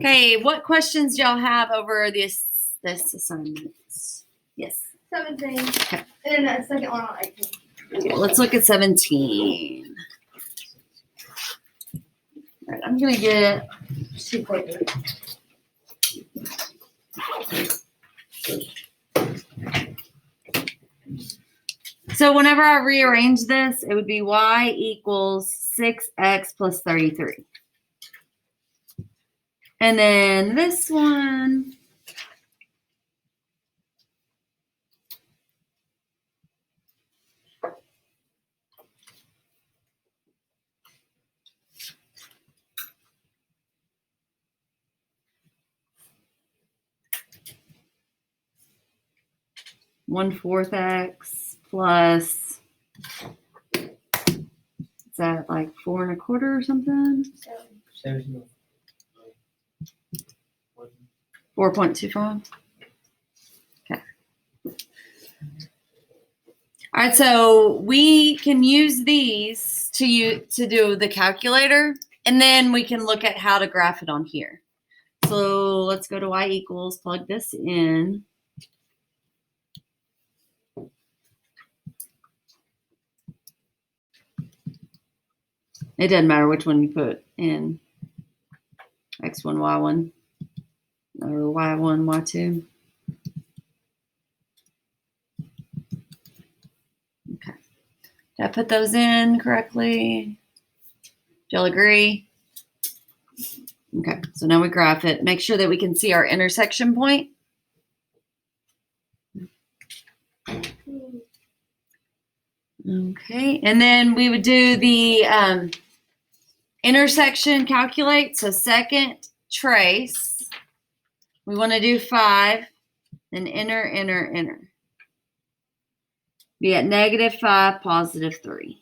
Okay, what questions y'all have over this assignment? Yes. 17. Okay. And then the second one on 18. Okay, let's look at 17. All right, I'm gonna get 2 papers. So whenever I rearrange this, it would be y equals 6x plus 33. And then this one, one-fourth x plus, is that like 4 1/4 or something? 4.25. Okay. All right, so we can use these to do the calculator, and then we can look at how to graph it on here. So let's go to y equals, plug this in. It doesn't matter which one you put in, x1, y1, or y1, y2. Okay. Did I put those in correctly? Do y'all agree? Okay, so now we graph it. Make sure that we can see our intersection point. Okay, and then we would do the intersection calculate. So second trace, we want to do 5, then enter. Be at -5, +3.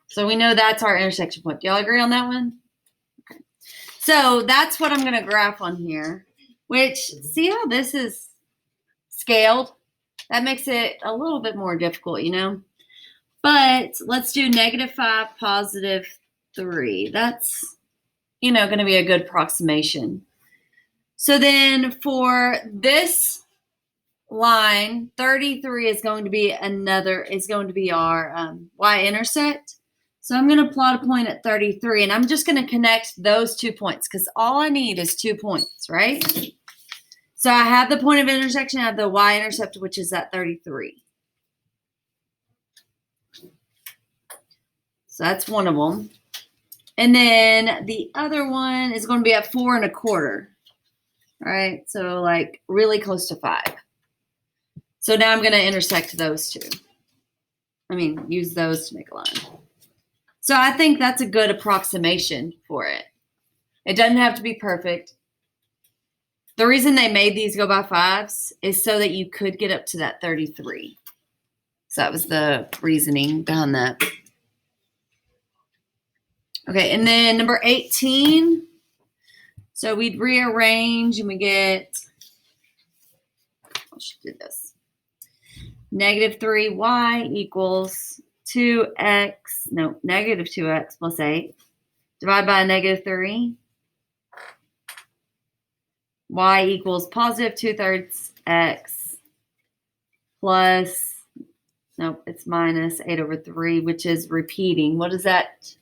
So we know that's our intersection point. Do y'all agree on that one? Okay. So that's what I'm going to graph on here, which, see how this is scaled? That makes it a little bit more difficult, you know? But let's do -5, +3. That's, you know, going to be a good approximation. So then for this line, 33 is going to be our y-intercept. So I'm going to plot a point at 33, and I'm just going to connect those 2 points because all I need is 2 points, right? So I have the point of intersection, I have the y-intercept, which is at 33. So that's one of them. And then the other one is going to be at 4 1/4. Right? So like really close to 5. So now I'm going to intersect those two. Use those to make a line. So I think that's a good approximation for it. It doesn't have to be perfect. The reason they made these go by 5s is so that you could get up to that 33. So that was the reasoning behind that. Okay, and then number 18. So we'd rearrange and we get, I should do this. -3y equals 2x plus 8. Divide by -3. Y equals +2/3 x plus, it's -8/3, which is repeating. What is that?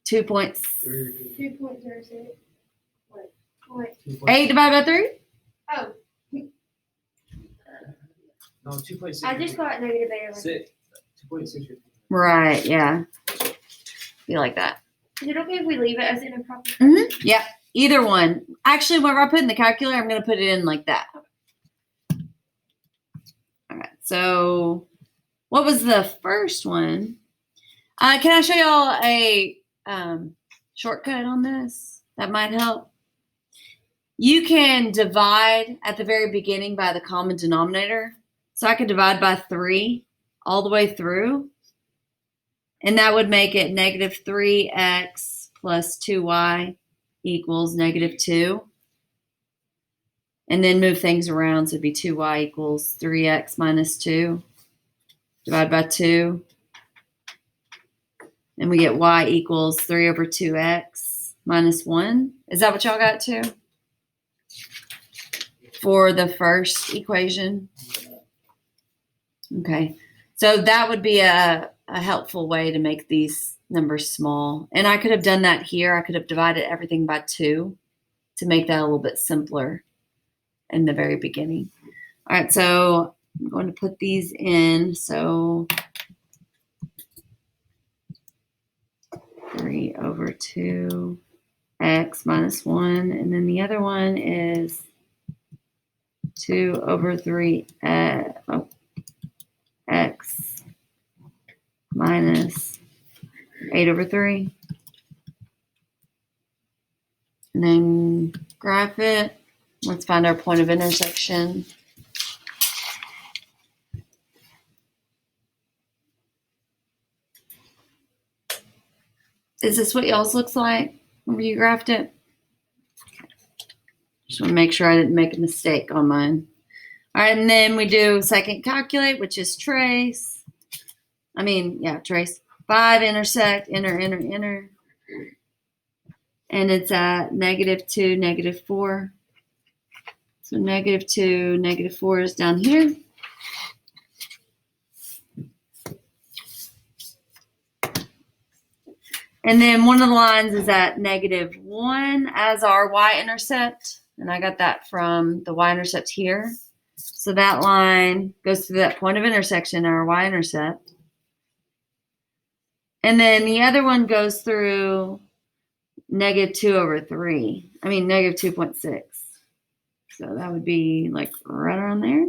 Two points. 2.06. Wait. 8 divided by 3? Oh. No, 2.6. I just got -8. 2.6. Right, yeah. Be like that. Is it okay if we leave it as an improper? Yeah, either one. Actually, whenever I put in the calculator, I'm going to put it in like that. All right, so what was the first one? Can I show y'all a shortcut on this? That might help. You can divide at the very beginning by the common denominator. So I could divide by 3 all the way through. And that would make it -3x plus 2y equals -2. And then move things around. So it'd be 2y equals 3x minus 2. divide by 2. And we get y equals 3 over 2x minus 1. Is that what y'all got too? For the first equation? Okay. So that would be a helpful way to make these numbers small. And I could have done that here. I could have divided everything by 2 to make that a little bit simpler in the very beginning. All right, so I'm going to put these in. So 3 over 2 x minus 1. And then the other one is 2 over 3 x minus 8 over 3. And then graph it. Let's find our point of intersection. Is this what y'all's looks like when you graphed it? Just want to make sure I didn't make a mistake on mine. All right, and then we do second calculate, which is trace. Trace. 5 intersect, enter. And it's at -2, -4. So -2, -4 is down here. And then one of the lines is at -1 as our y-intercept. And I got that from the y-intercept here. So that line goes through that point of intersection, our y-intercept. And then the other one goes through -2 over 3. -2.6. So that would be like right around there.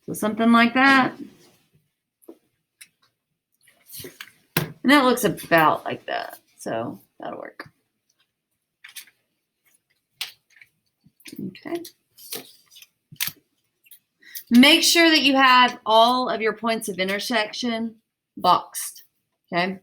So something like that. And that looks about like that. So that'll work. Okay. Make sure that you have all of your points of intersection boxed. Okay.